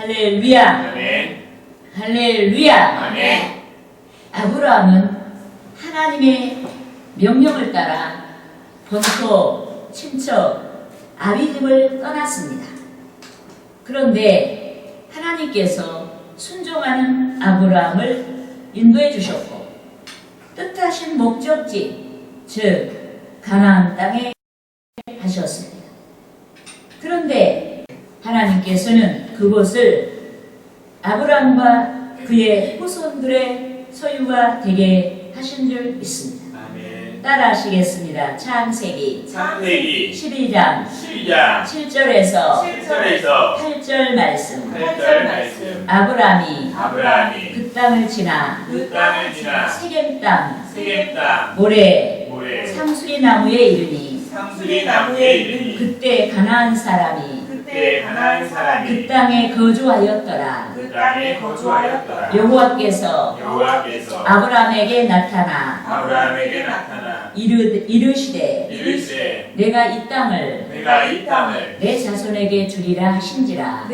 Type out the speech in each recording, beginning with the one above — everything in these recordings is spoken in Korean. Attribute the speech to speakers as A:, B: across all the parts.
A: 할렐루야.
B: 아멘.
A: 할렐루야.
B: 아멘.
A: 아브라함은 하나님의 명령을 따라 본토, 친척, 아비집을 떠났습니다. 그런데 하나님께서 순종하는 아브라함을 인도해 주셨고 뜻하신 목적지, 즉 가나안 땅에 하셨습니다. 그런데 하나님께서는 그곳을 아브라함과 그의 후손들의 소유가 되게 하신 줄 믿습니다.
B: 아멘.
A: 따라 하시겠습니다. 창세기 12장 7절에서 8절 말씀. 아브라함이
B: 그
A: 그 땅을 지나 세겜 땅 모래 상수리 나무에 이르니 그때 가나안 사람이 그 땅에 거주하였더라. 여호와께서 아브라함에게 나타나 이르시되 내가 이 땅을 내 자손에게 주리라 하신지라.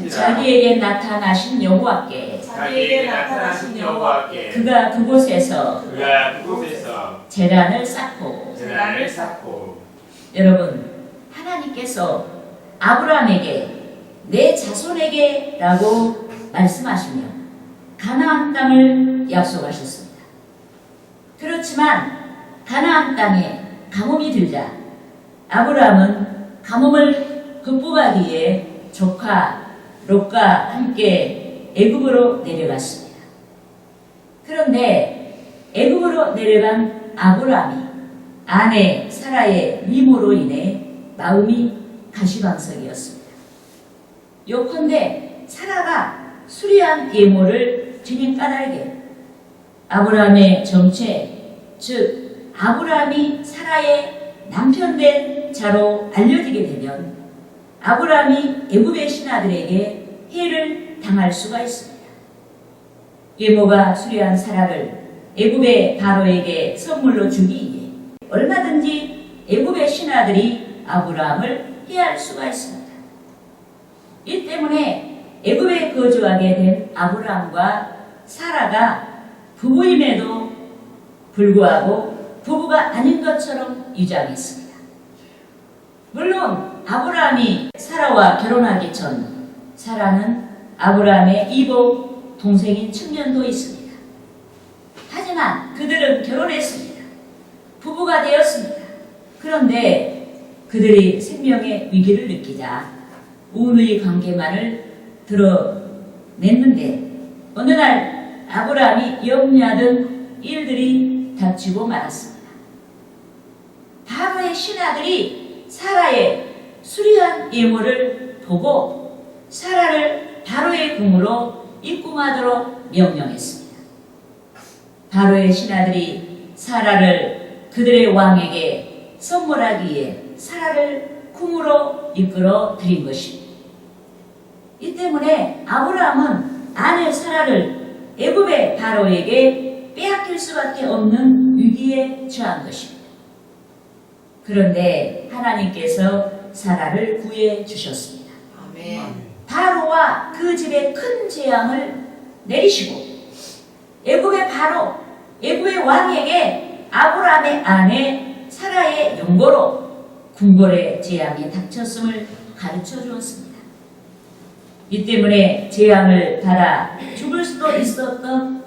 A: 자기에게 나타나신 여호와께 그가 그곳에서 제단을 쌓고. 여러분, 하나님께서 아브라함에게 내 자손에게 라고 말씀하시며 가나안 땅을 약속하셨습니다. 그렇지만 가나안 땅에 가뭄이 들자 아브라함은 가뭄을 극복하기 위해 조카 롯과 함께 애굽으로 내려갔습니다. 그런데 애굽으로 내려간 아브라함이 아내 사라의 미모로 인해 마음이 가시방석이었습니다. 요컨대 사라가 수리한 예모를 지닌 까닭에 아브라함의 정체, 즉 아브라함이 사라의 남편 된 자로 알려지게 되면 아브라함이 애굽의 신하들에게 해를 당할 수가 있습니다. 예모가 수리한 사라를 애굽의 바로에게 선물로 주기 위해 얼마든지 애굽의 신하들이 아브라함을 해할 수가 있습니다. 이 때문에 애굽에 거주하게 된 아브라함과 사라가 부부임에도 불구하고 부부가 아닌 것처럼 위장했습니다. 물론 아브라함이 사라와 결혼하기 전 사라는 아브라함의 이복 동생인 측면도 있습니다. 하지만 그들은 결혼했습니다. 부부가 되었습니다. 그런데 그들이 생명의 위기를 느끼자 우누이 관계만을 드러냈는데 어느 날 아브라함이 염려하던 일들이 닥치고 말았습니다. 바로의 신하들이 사라의 수리한 예모를 보고 사라를 바로의 궁으로 입궁하도록 명령했습니다. 바로의 신하들이 사라를 그들의 왕에게 선물하기 위해 사라를 궁으로 이끌어 드린 것입니다. 이 때문에 아브라함은 아내 사라를 애굽의 바로에게 빼앗길 수밖에 없는 위기에 처한 것입니다. 그런데 하나님께서 사라를 구해 주셨습니다. 바로와 그 집에 큰 재앙을 내리시고 애굽의 바로, 애굽의 왕에게 아브라함의 아내 사라의 용고로 궁궐의 재앙이 닥쳤음을 가르쳐 주었습니다. 이 때문에 재앙을 받아 죽을 수도 있었던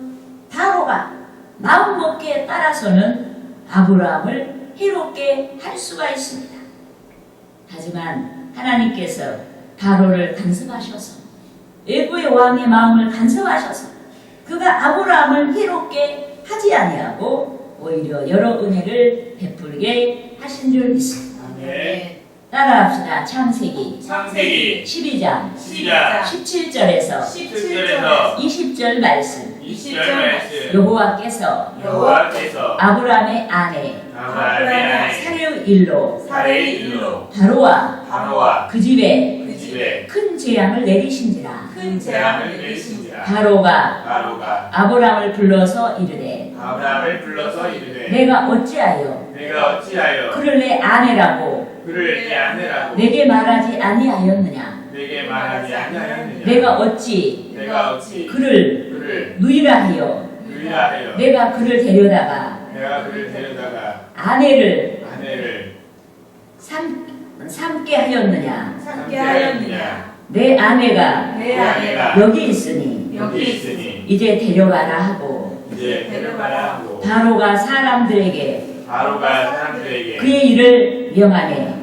A: 바로가 마음 먹기에 따라서는 아브라함을 해롭게 할 수가 있습니다. 하지만 하나님께서 바로를 간섭하셔서 애굽의 왕의 마음을 간섭하셔서 그가 아브라함을 해롭게 하지 아니하고 오히려 여러 은혜를 베풀게 하신 줄 믿습니다. 따라합시다. 창세기 12장 17절에서 20절 말씀. 여호와께서 아브라함의 아내 사레의 일로 바로와 그 집에 큰 재앙을 내리신지라. 바로가 아브라함을 불러서 이르되 내가 어찌하여 그를 내 아내라고 내게 말하지 아니하였느냐.
B: 내게 말하지 아니하였느냐.
A: 내가 어찌 그를 누이라 하여 내가 그를 데려다가 아내를 삼게 하였느냐. 내 아내가 여기 있으니 이제 데려가라 하고 바로가 사람들에게 그의 일을 명하네.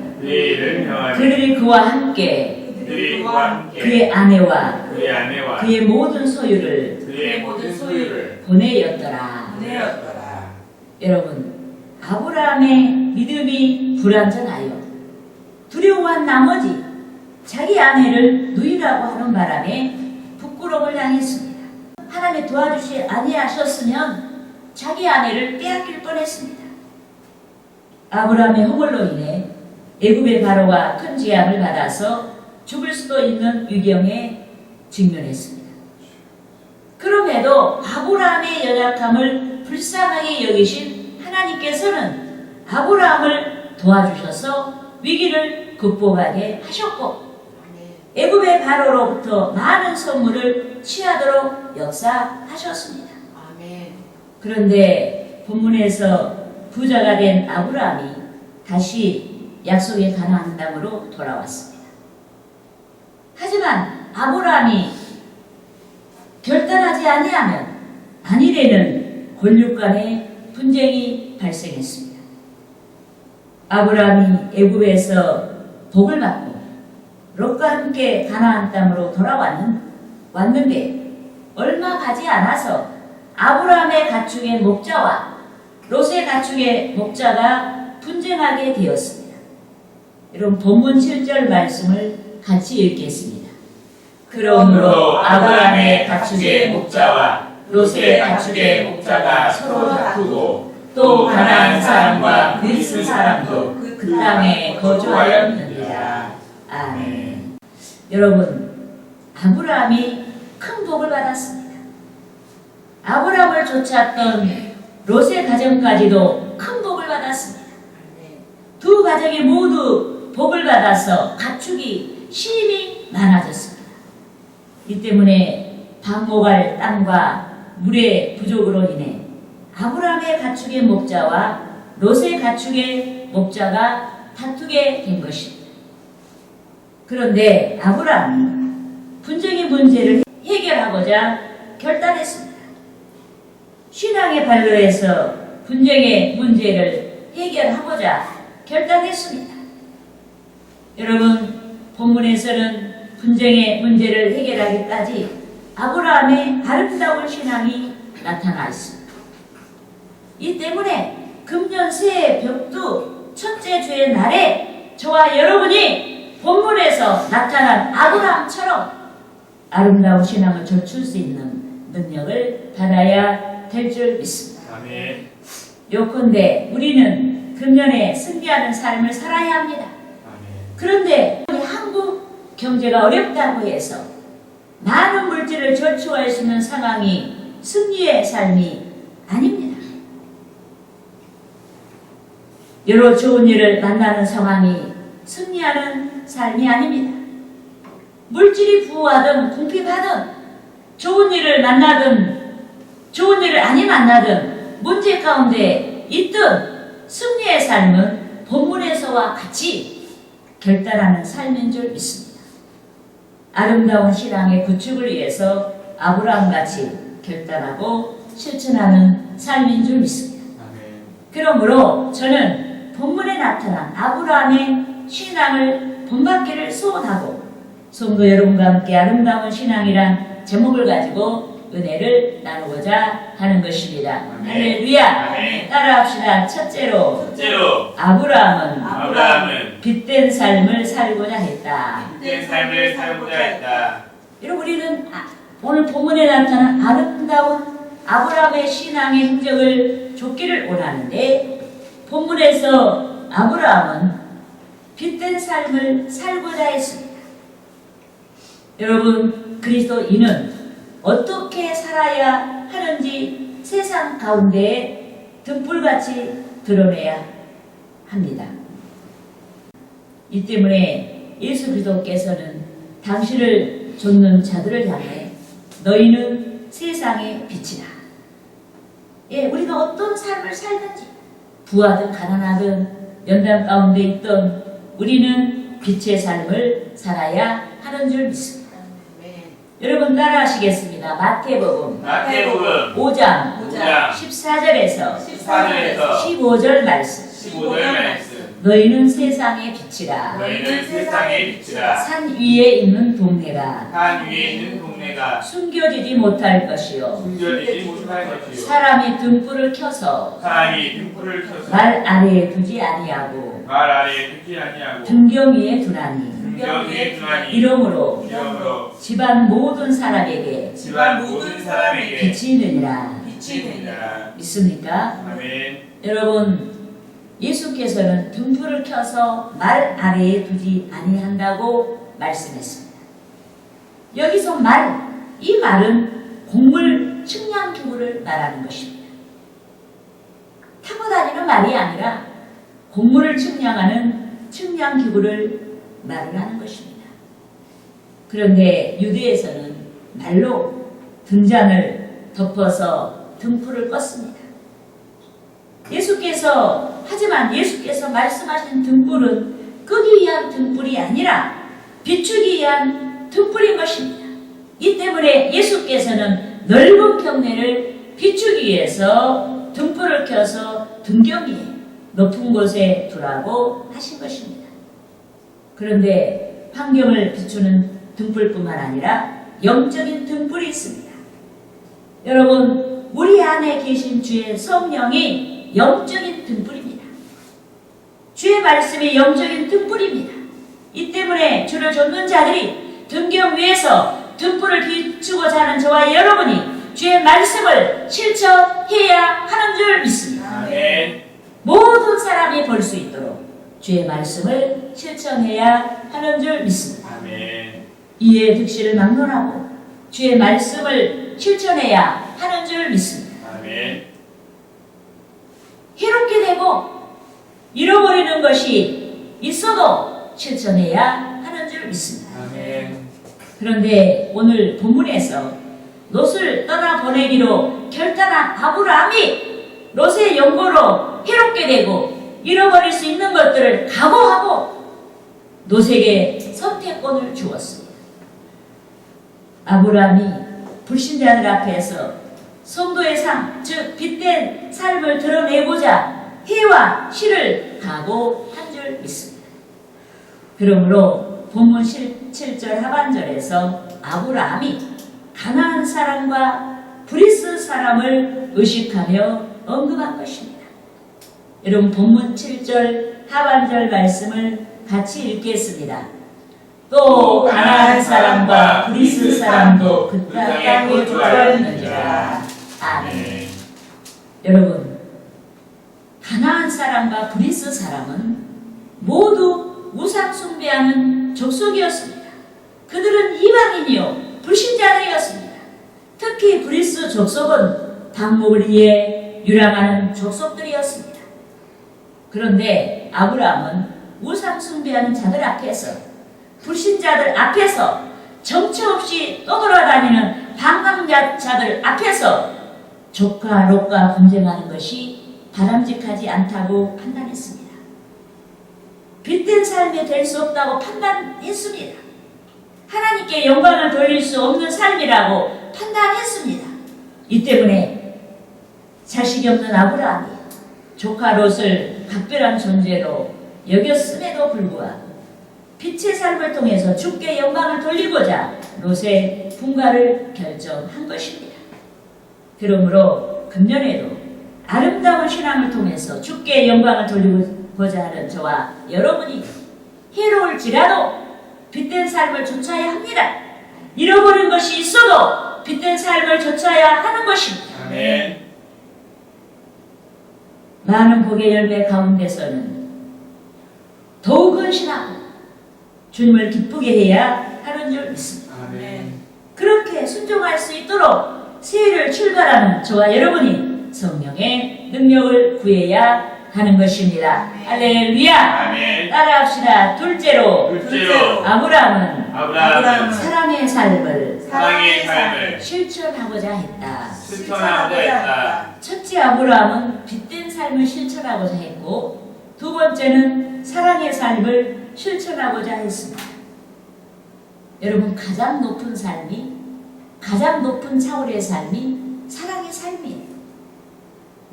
A: 그들이 그와 함께 그의 아내와 그의 모든 소유를 보내었더라. 여러분, 아브라함의 믿음이 불완전하여 두려워한 나머지 자기 아내를 누이라고 하는 바람에 부끄러움을 당했습니다. 하나님 도와주시 아니하셨으면 자기 아내를 빼앗길 뻔했습니다. 아브라함의 허물로 인해 애굽의 바로가 큰 재앙을 받아서 죽을 수도 있는 위경에 직면했습니다. 그럼에도 아브라함의 연약함을 불쌍하게 여기신 하나님께서는 아브라함을 도와주셔서 위기를 극복하게 하셨고 애굽의 바로로부터 많은 선물을 취하도록 역사하셨습니다. 그런데 본문에서 부자가 된 아브라함이 다시 약속의 가나안 땅으로 돌아왔습니다. 하지만 아브라함이 결단하지 아니하면 안일에는 권력 간의 분쟁이 발생했습니다. 아브라함이 애굽에서 복을 받고 롯과 함께 가나안 땅으로 왔는데 얼마 가지 않아서 아브라함의 가축의 목자와 롯의 가축의 목자가 분쟁하게 되었습니다. 여러분, 본문 7절 말씀을 같이 읽겠습니다. 그러므로 아브라함의 가축의 목자와 롯의 가축의 목자가 서로 다투고 또 가나안 사람과 그리스 사람도 그 땅에 거주하였느니라. 아멘. 여러분, 아브라함이 큰 복을 받았습니다. 아브라함을 쫓았던 롯의 가정까지도 큰 복을 받았습니다. 두 가정이 모두 복을 받아서 가축이 심히 많아졌습니다. 이 때문에 방목할 땅과 물의 부족으로 인해 아브라함의 가축의 목자와 롯의 가축의 목자가 다투게 된 것입니다. 그런데 아브라함이 분쟁의 문제를 해결하고자 결단했습니다. 신앙의 발로에서 분쟁의 문제를 해결하고자 결단했습니다. 여러분, 본문에서는 분쟁의 문제를 해결하기까지 아브라함의 아름다운 신앙이 나타나 있습니다. 이 때문에 금년 새해 벽두 첫째 주의 날에 저와 여러분이 본문에서 나타난 아브라함처럼 아름다운 신앙을 젖출 수 있는 능력을 받아야 될 줄 믿습니다.
B: 아멘.
A: 요컨대 우리는 금년에 승리하는 삶을 살아야 합니다.
B: 아멘.
A: 그런데 한국 경제가 어렵다고 해서 많은 물질을 저축할 수 있는 상황이 승리의 삶이 아닙니다. 여러 좋은 일을 만나는 상황이 승리하는 삶이 아닙니다. 물질이 부호하든 궁핍하든 좋은 일을 만나든 좋은 일을 아니 만나든 문제 가운데 있든 승리의 삶은 본문에서와 같이 결단하는 삶인 줄 믿습니다. 아름다운 신앙의 구축을 위해서 아브라함같이 결단하고 실천하는 삶인 줄 믿습니다.
B: 아멘.
A: 그러므로 저는 본문에 나타난 아브라함의 신앙을 본받기를 소원하고 성도 여러분과 함께 아름다운 신앙이란 제목을 가지고 은혜를 나누고자 하는 것입니다.
B: 아멘.
A: 할렐루야.
B: 아멘.
A: 따라합시다. 첫째로 아브라함은 빛된 삶을 살고자 했다. 여러분, 우리는 오늘 본문에 나타난 아름다운 아브라함의 신앙의 흔적을 줬기를 원하는데 본문에서 아브라함은 빛된 삶을 살고자 했습니다. 여러분, 그리스도인은 어떻게 살아야 하는지 세상 가운데에 등불같이 드러내야 합니다. 이 때문에 예수 그리스도께서는 당신을 좇는 자들을 향해 너희는 세상의 빛이다. 예, 우리가 어떤 삶을 살든지 부하든 가난하든 연단 가운데 있던 우리는 빛의 삶을 살아야 하는 줄 믿습니다. 여러분 따라하시겠습니다. 마태복음 5장 14절에서 15절 말씀.
B: 15절 말씀.
A: 너희는 세상의 빛이라.
B: 너희는 세상의 빛이라.
A: 산 위에 있는 동네가
B: 산 위에 있는 동네가
A: 숨겨지지 못할 것이요.
B: 숨겨지지 못할 것이요.
A: 사람이 등불을 켜서
B: 사람이 등불을 켜서
A: 말 아래에 두지 아니하고
B: 말 아래에 두지 아니하고
A: 등경 위에 두나니
B: 등경 위에 두나니
A: 이러므로 집안 모든 사람에게
B: 집안 모든 사람에게
A: 빛이 되니라.
B: 빛입니다.
A: 믿습니까?
B: 아멘.
A: 여러분, 예수께서는 등불을 켜서 말 아래에 두지 아니한다고 말씀했습니다. 여기서 이 말은 곡물 측량 기구를 말하는 것입니다. 타고 다니는 말이 아니라 곡물을 측량하는 측량 기구를 말을 하는 것입니다. 그런데 유대에서는 말로 등잔을 덮어서 등불을 껐습니다. 하지만 예수께서 말씀하신 등불은 끄기 위한 등불이 아니라 비추기 위한 등불인 것입니다. 이 때문에 예수께서는 넓은 경내를 비추기 위해서 등불을 켜서 등경 위에 높은 곳에 두라고 하신 것입니다. 그런데 환경을 비추는 등불뿐만 아니라 영적인 등불이 있습니다. 여러분, 우리 안에 계신 주의 성령이 영적인 등불입니다. 주의 말씀이 영적인 등불입니다. 이 때문에 주를 좇는 자들이 등경 위에서 등불을 비추고자 하는 저와 여러분이 주의 말씀을 실천해야 하는 줄 믿습니다.
B: 아멘.
A: 모든 사람이 볼 수 있도록 주의 말씀을 실천해야 하는 줄 믿습니다.
B: 아멘.
A: 이에 득실을 막론하고 주의 말씀을 실천해야 하는 줄 믿습니다.
B: 아멘.
A: 해롭게 되고 잃어버리는 것이 있어도 실천해야 하는 줄 믿습니다.
B: 아멘.
A: 그런데 오늘 본문에서 롯을 떠나보내기로 결단한 아브라함이 롯의 연고로 해롭게 되고 잃어버릴 수 있는 것들을 각오하고 롯에게 선택권을 주었습니다. 아브라함이 불신자들 앞에서 성도의 삶, 즉 빛된 삶을 드러내고자 해와 실을 각오한 줄 믿습니다. 그러므로 본문 7절 하반절에서 아브라함이 가나안 사람과 브리스 사람을 의식하며 언급한 것입니다. 여러분, 본문 7절 하반절 말씀을 같이 읽겠습니다. 또 가나안 사람과 브리스 사람도 그 땅에 거주하였느니라. 아멘. 여러분, 가나안 사람과 브리스 사람은 모두 우상 숭배하는 족속이었습니다. 그들은 이방인이요 불신자들이었습니다. 특히 브리스 족속은 방목을 위해 유랑하는 족속들이었습니다. 그런데 아브라함은 우상 숭배하는 자들 앞에서, 불신자들 앞에서, 정처 없이 떠돌아다니는 방랑자들 앞에서 조카 롯과 분쟁하는 것이 바람직하지 않다고 판단했습니다. 빛된 삶이 될 수 없다고 판단했습니다. 하나님께 영광을 돌릴 수 없는 삶이라고 판단했습니다. 이 때문에 자식이 없는 아브라함이 조카 롯을 각별한 존재로 여겼음에도 불구하고 빛의 삶을 통해서 주께 영광을 돌리고자 롯의 분가를 결정한 것입니다. 그러므로 금년에도 아름다운 신앙을 통해서 주께 영광을 돌리고자 하는 저와 여러분이 해로울지라도 빛된 삶을 좇아야 합니다. 잃어버린 것이 있어도 빛된 삶을 좇아야 하는 것입니다.
B: 아멘.
A: 많은 복의 열매 가운데서는 더욱 헌신하고 주님을 기쁘게 해야 하는 줄 믿습니다.
B: 아멘.
A: 그렇게 순종할 수 있도록 새해를 출발하는 저와 여러분이 성령의 능력을 구해야 하는 것입니다. 할렐루야.
B: 아멘.
A: 따라합시다. 둘째로
B: 둘째로
A: 아브라함은
B: 아브라함은
A: 사랑의 삶을
B: 사랑의 삶을
A: 실천하고자 했다.
B: 실천하고자 했다.
A: 첫째 아브라함은 빚된 삶을 실천하고자 했고, 두 번째는 사랑의 삶을 실천하고자 했습니다. 여러분, 가장 높은 삶이, 가장 높은 차원의 삶이 사랑의 삶이에요.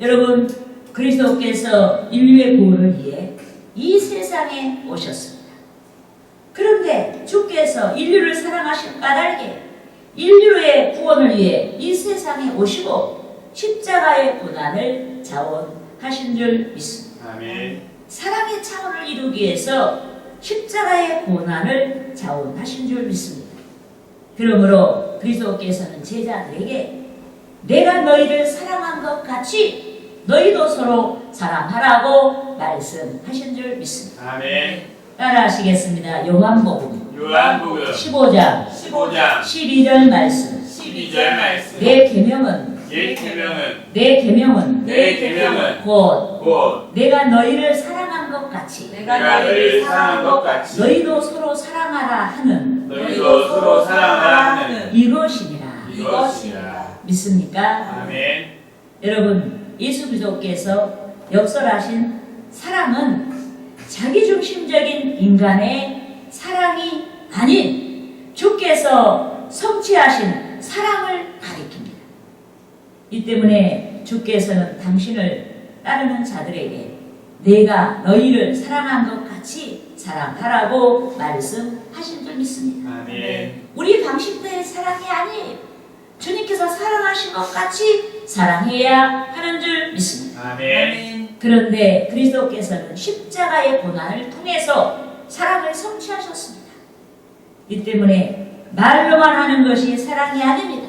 A: 여러분, 그리스도께서 인류의 구원을 위해 이 세상에 오셨습니다. 그런데 주께서 인류를 사랑하신 까닭에 인류의 구원을 위해 이 세상에 오시고 십자가의 고난을 자원하신 줄 믿습니다.
B: 아멘.
A: 사랑의 차원을 이루기 위해서 십자가의 고난을 자원하신 줄 믿습니다. 그러므로 그리스도께서는 제자들에게 내가 너희를 사랑한 것 같이 너희도 서로 사랑하라고 말씀하신 줄 믿습니다.
B: 아멘.
A: 따라하시겠습니다. 요한복음
B: 요한복음
A: 15장
B: 15장
A: 12절 말씀.
B: 12절 말씀.
A: 내 계명은
B: 내 계명은
A: 내 계명은
B: 내 계명은
A: 곧
B: 곧
A: 내가 너희를 사랑한 것 같이
B: 내가 너희를 사랑한 것 같이
A: 너희도 서로 사랑하라 하는
B: 너희도 서로 사랑하라 하는
A: 이것이니라.
B: 이것이라.
A: 믿습니까?
B: 아멘.
A: 여러분, 예수 그리스도께서 역설하신 사랑은 자기중심적인 인간의 사랑이 아닌 주께서 성취하신 사랑을 가리킵니다. 이 때문에 주께서는 당신을 따르는 자들에게 내가 너희를 사랑한 것 같이 사랑하라고 말씀하신 줄 믿습니다.
B: 아멘.
A: 우리 방식대의 사랑이 아니에요. 주님께서 사랑하신 것 같이 사랑해야 하는 줄 믿습니다.
B: 아멘.
A: 그런데 그리스도께서는 십자가의 고난을 통해서 사랑을 성취하셨습니다. 이 때문에 말로만 하는 것이 사랑이 아닙니다.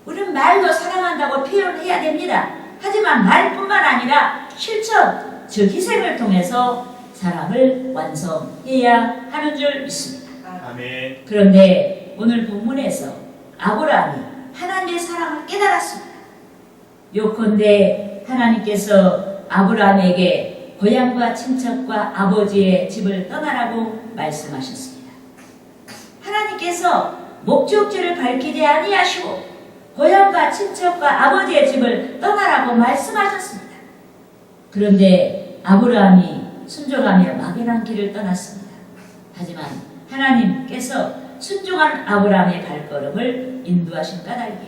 A: 우리는 말로 사랑한다고 표현해야 됩니다. 하지만 말뿐만 아니라 실천, 즉 희생을 통해서 사랑을 완성해야 하는 줄 믿습니다.
B: 아멘.
A: 그런데 오늘 본문에서 아브라함이 하나님의 사랑을 깨달았습니다. 요컨대 하나님께서 아브라함에게 고향과 친척과 아버지의 집을 떠나라고 말씀하셨습니다. 하나님께서 목적지를 밝히지 아니하시고 고향과 친척과 아버지의 집을 떠나라고 말씀하셨습니다. 그런데 아브라함이 순종하며 막연한 길을 떠났습니다. 하지만 하나님께서 순종한 아브라함의 발걸음을 인도하신 까닭에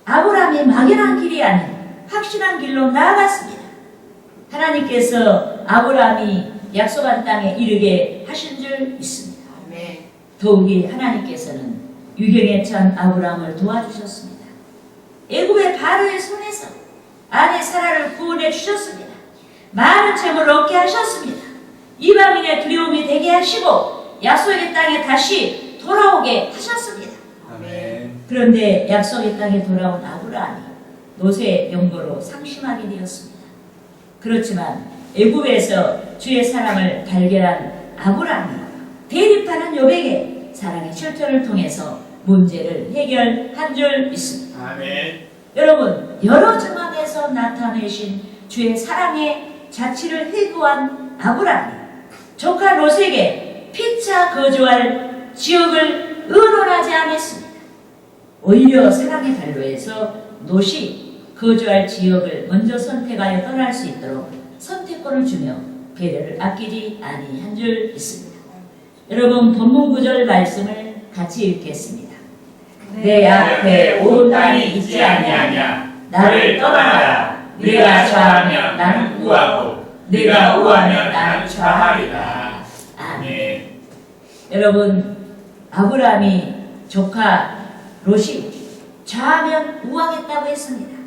A: 아브라함이 막연한 길이 아닌 확실한 길로 나아갔습니다. 하나님께서 아브라함이 약속한 땅에 이르게 하신 줄 믿습니다. 더욱이 하나님께서는 유경에 처한 아브라함을 도와주셨습니다. 애굽의 바로의 손에서 아내 사라를 구원해 주셨습니다. 많은 재물을 얻게 하셨습니다. 이방인의 두려움이 되게 하시고 약속의 땅에 다시 돌아오게 하셨습니다.
B: 아멘.
A: 그런데 약속의 땅에 돌아온 아브라함이 노새 영고로 상심하게 되었습니다. 그렇지만 애굽에서 주의 사랑을 발견한 아브라함이 대립하는 요백의 사랑의 실천을 통해서 문제를 해결한 줄 믿습니다.
B: 아멘.
A: 여러분, 여러 정황에서 나타내신 주의 사랑의 자취를 회고한 아브라함이 조카 롯에게 피차 거주할 지역을 의논하지 않았습니다. 오히려 사랑의 발로에서 롯이 거주할 지역을 먼저 선택하여 떠날 수 있도록 선택권을 주며 배려를 아끼지 아니한 줄 믿습니다. 여러분, 본문 구절 말씀을 같이 읽겠습니다. 내 앞에 온 땅이 있지 아니하냐. 나를 떠나라. 네가 좌하면 나는 우하고 네가 우하면 나는 좌하리라. 아멘. 여러분, 아브라함이 조카 롯이 좌하면 우하겠다고 했습니다.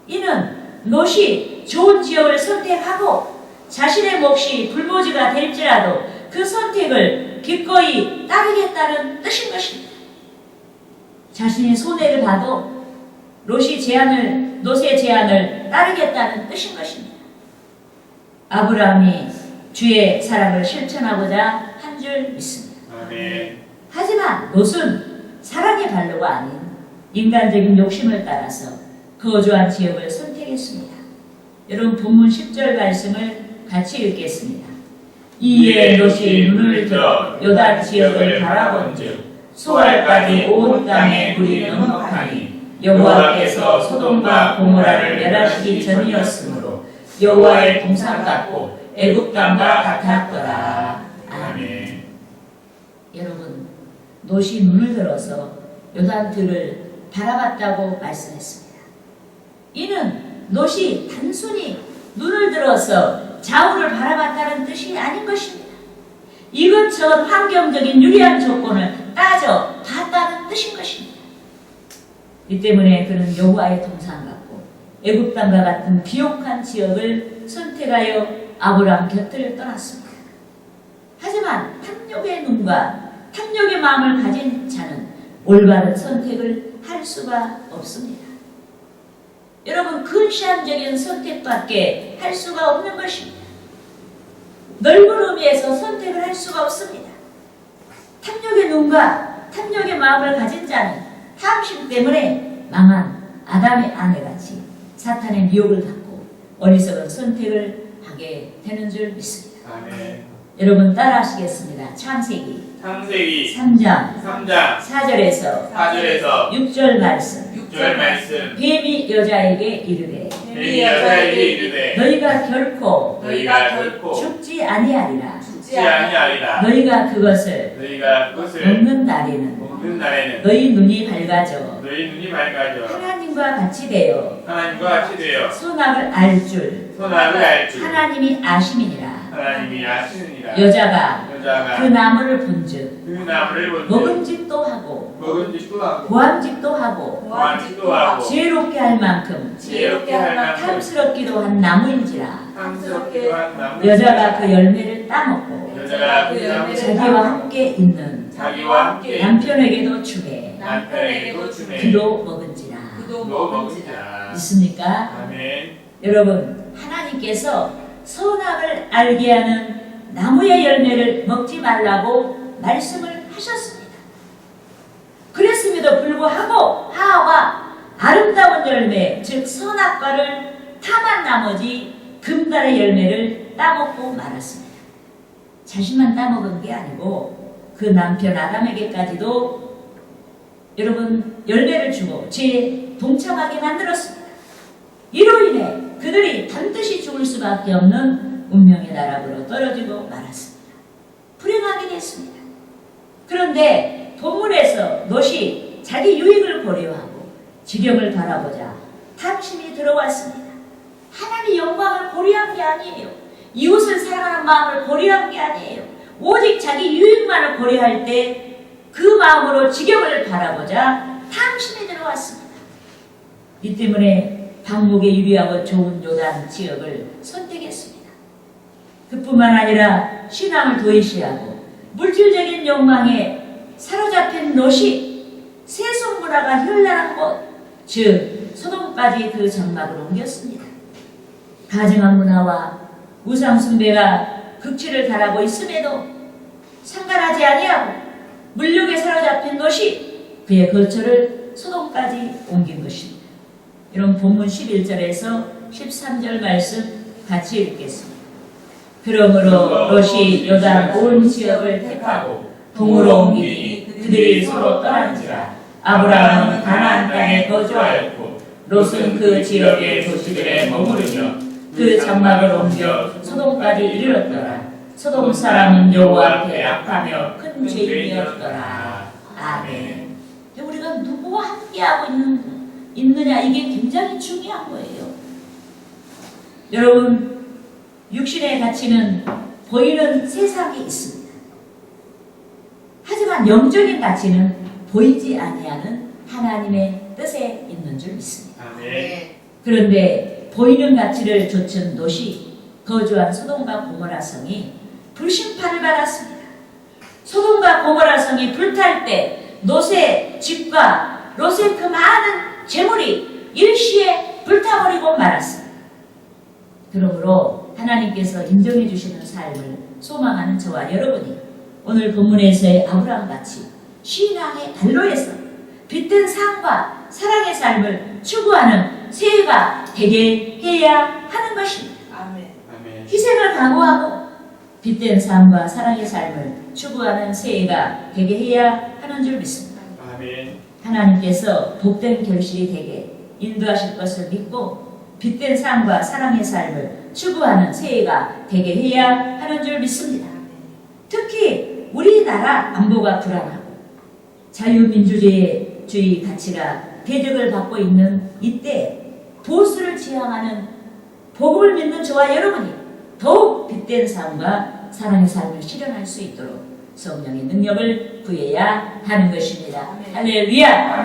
A: 이는 롯이 좋은 지역을 선택하고 자신의 몫이 불모지가 될지라도 그 선택을 기꺼이 따르겠다는 뜻인 것입니다. 자신이 손해를 봐도 롯의 제안을 따르겠다는 뜻인 것입니다. 아브라함이 주의 사랑을 실천하고자 한 줄 믿습니다.
B: 아멘.
A: 하지만 롯은 사랑의 발로가 아닌 인간적인 욕심을 따라서 거주한 지역을 선택했습니다. 여러분, 본문 10절 말씀을 같이 읽겠습니다. 이에 롯이 눈을 들어 요단 지역을 바라본즉 소알까지 온 땅에 물이 넉넉하니 여호와께서 소돔과 고모라를 멸하시기 전이었으므로 여호와의 동산 같고 애굽 땅과 같았더라. 아멘. 여러분, 롯이 눈을 들어서 요단들을 바라봤다고 말씀했습니다. 이는 롯이 단순히 눈을 들어서 좌우를 바라봤다는 뜻이 아닌 것입니다. 이것저것 환경적인 유리한 조건을 따져 봤다는 뜻인 것입니다. 이 때문에 그는 여호와의 동산 같고 애굽 땅과 같은 비옥한 지역을 선택하여 아브라함 곁을 떠났습니다. 하지만 탐욕의 눈과 탐욕의 마음을 가진 자는 올바른 선택을 할 수가 없습니다. 여러분, 근시안적인 선택밖에 할 수가 없는 것입니다. 넓은 의미에서 선택을 할 수가 없습니다. 탐욕의 눈과 탐욕의 마음을 가진 자는 탐심 때문에 망한 아담의 아내같이 사탄의 미혹을 받고 어리석은 선택을 하게 되는 줄 믿습니다.
B: 아멘.
A: 여러분 따라하시겠습니다. 창세기
B: 창세기
A: 3장
B: 3장
A: 4절에서
B: 4절에서
A: 6절 말씀.
B: 6절 말씀.
A: 뱀이 여자에게 이르되
B: 뱀이 여자에게 이르되
A: 너희가 결코 죽지 아니하리라.
B: 죽지 아니하리라.
A: 너희가 그것을
B: 너희가 그것을
A: 먹는 날에는
B: 먹는 날에는
A: 너희 눈이 밝아져
B: 너희 눈이 밝아져
A: 하나님과 같이 되어
B: 하나님과 같이 되어
A: 선악을 알 줄
B: 선악을 알 줄
A: 하나님이 아심이니라.
B: 하나님이 아시느니라.
A: 여자가 그
B: 그
A: 나무를 본즉
B: 나무를 본즉
A: 먹음직도 하고
B: 먹음직도 하고
A: 보암직도 하고
B: 보암직도 하고
A: 지혜롭게 할 만큼
B: 지혜롭게 할 만큼
A: 탐스럽기도 한 나무인지라.
B: 탐스럽기도 한 나무.
A: 여자가 그 열매를 따먹고
B: 여자가 그 열매를
A: 자기와 함께 있는
B: 자기와 함께
A: 남편에게도 주게
B: 남편에게도 주매
A: 그도 먹은지라.
B: 너 먹은지라.
A: 믿습니까?
B: 아멘.
A: 여러분, 하나님께서 선악을 알게 하는 나무의 열매를 먹지 말라고 말씀을 하셨습니다. 그랬음에도 불구하고 하와가 아름다운 열매, 즉 선악과를 탐한 나머지 금달의 열매를 따먹고 말았습니다. 자신만 따먹은 게 아니고 그 남편 아담에게까지도 여러분 열매를 주고 죄에 동참하게 만들었습니다. 이로 인해 그들이 반드시 죽을 수밖에 없는 운명의 나락으로 떨어지고 말았습니다. 불행하게 됐습니다. 그런데 본문에서 롯이 자기 유익을 고려하고 지경을 바라보자 탐심이 들어왔습니다. 하나님의 영광을 고려한 게 아니에요. 이웃을 사랑하는 마음을 고려한 게 아니에요. 오직 자기 유익만을 고려할 때 그 마음으로 지경을 바라보자 탐심이 들어왔습니다. 이 때문에 방목에 유리하고 좋은 요단 지역을 선택했습니다. 그뿐만 아니라 신앙을 도외시하고 물질적인 욕망에 사로잡힌 롯이 세속 문화가 현란한 곳, 즉 소돔까지 그 장막을 옮겼습니다. 가증한 문화와 우상 숭배가 극치를 달하고 있음에도 상관하지 아니하고 물욕에 사로잡힌 롯이 그의 거처를 소돔까지 옮긴 것입니다. 이런 본문 11절에서 13절 말씀 같이 읽겠습니다. 그러므로 롯이 요단 온 지역을 택하고 동으로 옮기니 그들이 서로 떠난지라. 아브라함은 가나안 땅에 거주하였고 롯은 그 지역의 도시들에 머무르며 그 장막을 옮겨 소돔까지 이르렀더라. 소돔 사람은 여호와 앞에 악하며 큰 죄인이었더라. 아멘. 우리가 누구와 함께하고 있느냐, 이게 굉장히 중요한 거예요. 여러분, 육신의 가치는 보이는 세상에 있습니다. 하지만 영적인 가치는 보이지 아니하는 하나님의 뜻에 있는 줄 믿습니다.
B: 아멘.
A: 그런데 보이는 가치를 좇은 롯이 거주한 소돔과 고모라 성이 불심판을 받았습니다. 소돔과 고모라 성이 불탈 때 롯의 집과 롯의 그 많은 재물이 일시에 불타버리고 말았습니다. 그러므로 하나님께서 인정해 주시는 삶을 소망하는 저와 여러분이 오늘 본문에서의 아브라함같이 신앙의 발로에서 빛든 삶과 사랑의 삶을 추구하는 새해가 되게 해야 하는 것입니다.
B: 아멘.
A: 희생을 각오하고 빛된 삶과 사랑의 삶을 추구하는 새해가 되게 해야 하는 줄 믿습니다.
B: 아멘.
A: 하나님께서 복된 결실이 되게 인도하실 것을 믿고 빛된 삶과 사랑의 삶을 추구하는 새해가 되게 해야 하는 줄 믿습니다. 특히 우리나라 안보가 불안하고 자유민주주의 가치가 대적을 받고 있는 이때 보수를 지향하는 복음을 믿는 저와 여러분이 더욱 빛된 삶과 사랑의 삶을 실현할 수 있도록 성령의 능력을 구해야 하는 것입니다. 할렐루야!